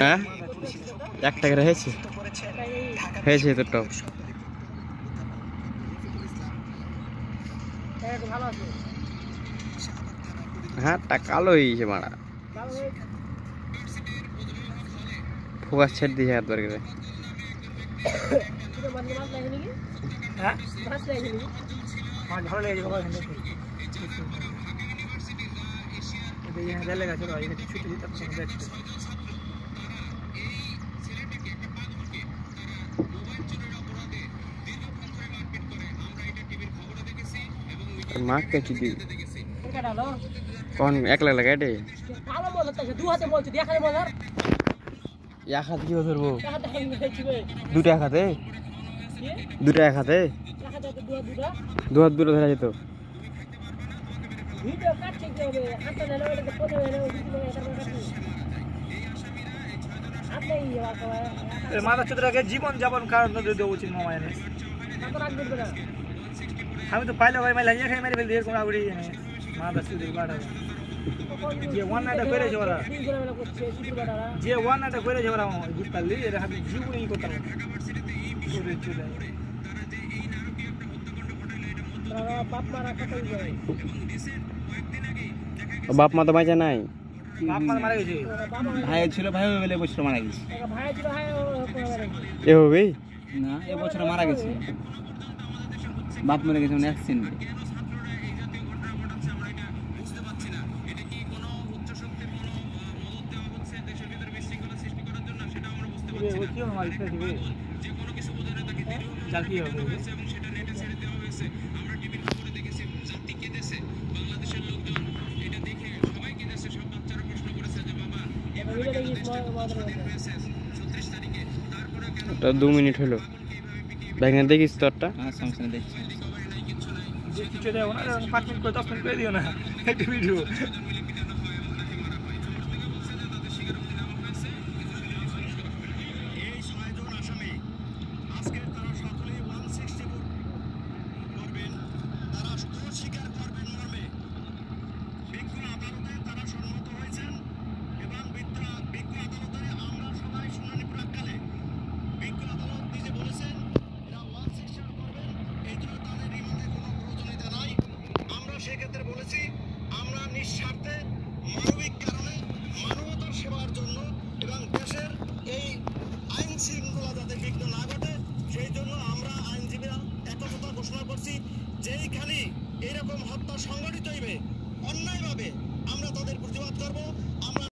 হ্যাঁ 1 টাকা হয়েছে হয়েছে তো টপ হ্যাঁ টা কালো হয়েছে মারা ফোকাস ছেড়ে দিয়েছে একবার করে मार्क कैसी दी कौन एक लग लगा डे कालो बोल सकता है दो हाथे बोल दिया खाने बोलर या खाते क्यों सर वो दूटा खाते दूटा खाते दो हाथ दूर धरा तो वीडियो काट के दे हाथ ले ले के फोटो ले ले आपने ये बात है माता चुद्रा के जीवन यापन कारण दे दो उचित माया ने तो राख दे हम तो पहले भाई मैं लाइया खाई मेरे फेल देर को आउड़ी माता चुद्रा बाड़ा जे वन नाटा करे जोरा जे वन नाटा करे जोरा गुस्ताली रे हम जीव नहीं कोता चुद्रा चुद्रा बाप मारा कतई गए बाप मा तो बाजा নাই बाप मा मारा গেছে ভাই ছিল ভাই বলে বছর মারা গেছে ভাই ছিল ভাই এ হবে না এ বছর মারা গেছে বাপ মরে গেছে মানে অ্যাক্সিডেন্টে वो क्यों हमारी से दिवे जल्दी हो गई তো 2 মিনিট হলো দেখেন দেখিস তোরটা হ্যাঁ সামনে দেখছি যে কিছু দেও না 5 মিনিট করে 10 মিনিট করে দিও না একটা ভিডিও সেক্ষেত্রে বলেছি আমরা নিঃস্বার্থে মানবিক কারণে মানবতার সেবার জন্য এবং দেশের এই আইন শৃঙ্খলা যাতে বিঘ্ন না ঘটে সেই জন্য আমরা আইনজীবীরা একতা ঘোষণা করছি যেইখানে এরকম হত্যা সংঘটিত হইবে অন্যায়ভাবে আমরা তাদের প্রতিবাদ করব